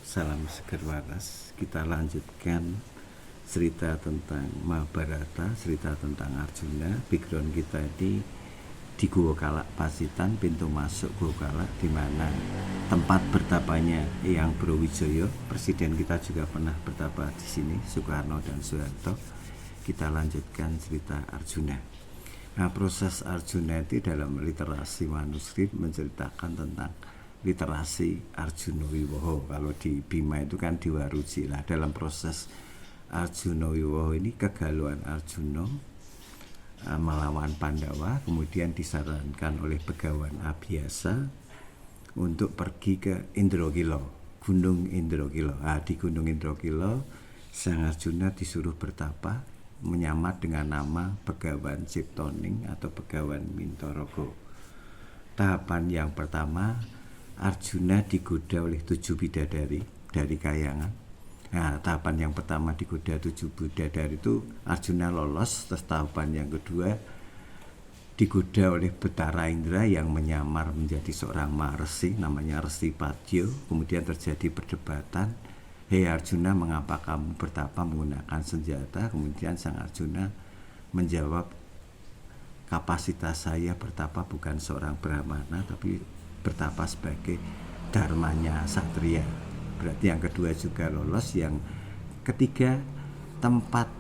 Salam seger waras. Kita lanjutkan cerita tentang Mahabharata, cerita tentang Arjuna. Background kita di Gua Kalak Pasitan, pintu masuk Gua Kalak, di mana tempat bertapanya Eyang Brawijaya. Presiden kita juga pernah bertapa di sini, Soekarno dan Soeharto. Kita lanjutkan cerita Arjuna. Nah, proses Arjuna itu dalam literasi manuskrip menceritakan tentang literasi Arjuna Wiwaha. Kalau di Bima itu kan Diwaruji lah. Dalam proses Arjuna Wiwaha ini kegalauan Arjuna melawan Pandawa, kemudian disarankan oleh Begawan Abhyasa untuk pergi ke Indragila, Gunung Indragila. Di Gunung Indragila Sang Arjuna disuruh bertapa menyamar dengan nama Begawan Ciptoning atau Begawan Mintorogo. Tahapan yang pertama, Arjuna digoda oleh 7 bidadari dari kayangan. Nah, tahapan yang pertama digoda 7 bidadari itu Arjuna lolos. Terus tahapan yang kedua digoda oleh Betara Indra yang menyamar menjadi seorang Maharsi, namanya Resi Padya. Kemudian terjadi perdebatan, "Hei Arjuna, mengapa kamu bertapa menggunakan senjata?" Kemudian Sang Arjuna menjawab, "Kapasitas saya bertapa bukan seorang Brahmana, tapi bertapa sebagai dharmanya satria." Berarti yang kedua juga lolos. Yang ketiga, tempat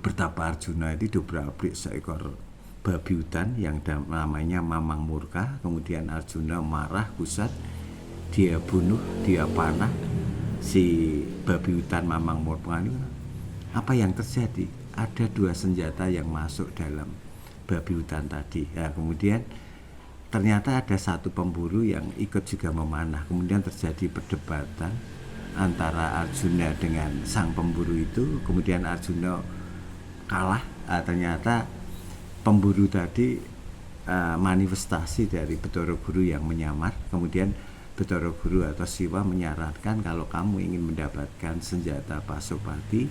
bertapa Arjuna itu diobrak-abrik seekor babi hutan yang namanya Mamang Murka. Kemudian Arjuna marah, gusar, dia bunuh, dia panah si babi hutan Mamang Murka ini. Apa yang terjadi? Ada 2 senjata yang masuk dalam babi hutan tadi. Kemudian ternyata ada satu pemburu yang ikut juga memanah. Kemudian terjadi perdebatan antara Arjuna dengan sang pemburu itu. Kemudian Arjuna kalah. Ternyata pemburu tadi manifestasi dari Bathara Guru yang menyamar. Kemudian Bathara Guru atau Siwa menyarankan, kalau kamu ingin mendapatkan senjata Pasupati,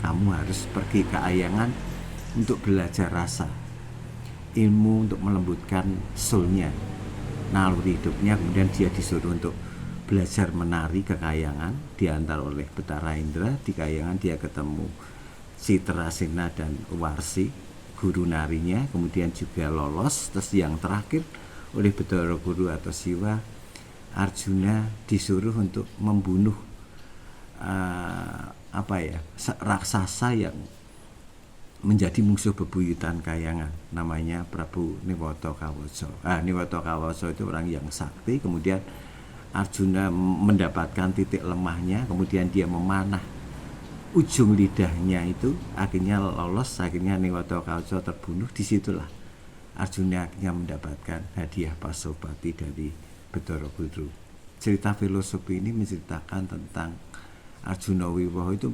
kamu harus pergi ke Ayangan untuk belajar rasa, ilmu untuk melembutkan soulnya, naluri hidupnya. Kemudian dia disuruh untuk belajar menari ke Kayangan, diantar oleh Betara Indra. Di Kayangan dia ketemu Citrasena dan Warsi, guru narinya. Kemudian juga lolos. Terus yang terakhir oleh Bathara Guru atau Siwa, Arjuna disuruh untuk membunuh raksasa yang menjadi musuh bebuyutan Kayangan, namanya Prabu Niwata Kawasa. Niwata Kawasa itu orang yang sakti. Kemudian Arjuna mendapatkan titik lemahnya, kemudian dia memanah ujung lidahnya itu, akhirnya lolos. Akhirnya Niwata Kawasa terbunuh. Disitulah Arjuna akhirnya mendapatkan hadiah Pasupati dari Bathara Guru. Cerita filosofi ini menceritakan tentang Arjuna Wiwaha itu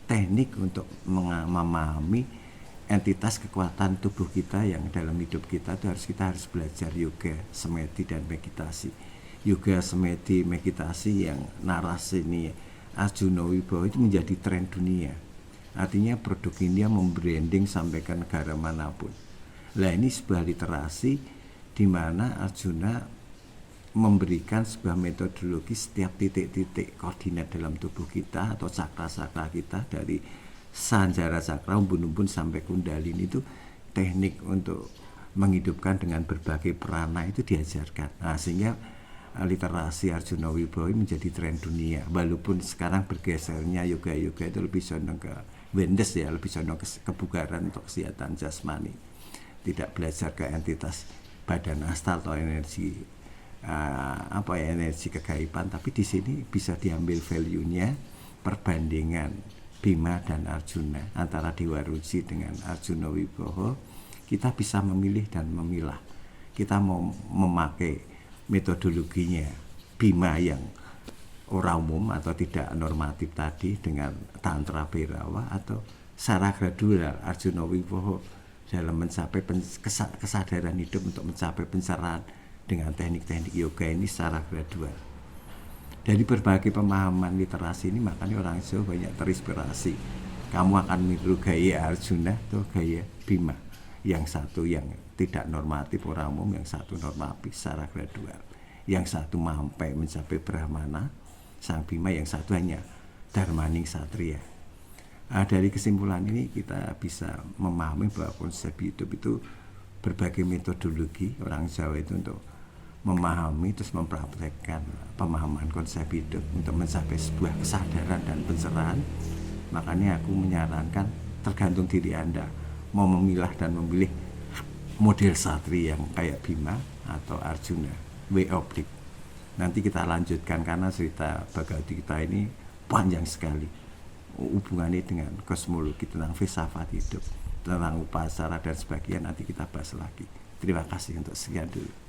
teknik untuk memahami entitas kekuatan tubuh kita yang dalam hidup kita itu kita harus belajar yoga, semedi, dan meditasi. Yoga, semedi, meditasi yang narasi ini Arjuna Wiwaha itu menjadi tren dunia. Artinya produk ini membranding sampai ke negara manapun. Nah, ini sebuah literasi di mana Arjuna memberikan sebuah metodologi setiap titik-titik koordinat dalam tubuh kita atau cakra-cakra kita, dari sanjara cakra, umbun-umbun sampai kundalini, itu teknik untuk menghidupkan dengan berbagai perana itu diajarkan. Sehingga literasi Arjuna Wiwaha menjadi tren dunia. Walaupun sekarang bergesernya yoga-yoga itu lebih condong ke wellness ya, lebih condong ke kebugaran untuk kesehatan jasmani. Tidak belajar ke entitas badan astral atau energi energi kegaiban, tapi di sini bisa diambil value-nya, perbandingan Bima dan Arjuna, antara Diwaruji dengan Arjuna Wiwaha. Kita bisa memilih dan memilah. Kita mau memakai metodologinya Bima yang orang umum atau tidak normatif tadi dengan Tantra Bhairawa, atau secara gradual Arjuna Wiwaha dalam mencapai kesadaran hidup untuk mencapai pencerahan dengan teknik-teknik yoga ini secara gradual. Dari berbagai pemahaman literasi ini, makanya orang Jawa banyak terinspirasi. Kamu akan meniru gaya Arjuna atau gaya Bima. Yang satu yang tidak normatif orang umum, yang satu normatif secara gradual. Yang satu sampai mencapai Brahmana, Sang Bima, yang satu hanya Darmaning Satria. Dari kesimpulan ini kita bisa memahami bahwa konsep hidup itu berbagai metodologi orang Jawa itu untuk memahami terus mempraktekkan pemahaman konsep hidup untuk mencapai sebuah kesadaran dan pencerahan. Makanya aku menyarankan tergantung diri Anda mau memilah dan memilih model satria yang kayak Bima atau Arjuna, way of life. Nanti kita lanjutkan karena cerita Bhagavad Gita ini panjang sekali hubungannya dengan kosmologi, tentang filsafat hidup, tentang upacara dan sebagainya. Nanti kita bahas lagi. Terima kasih untuk sekian dulu.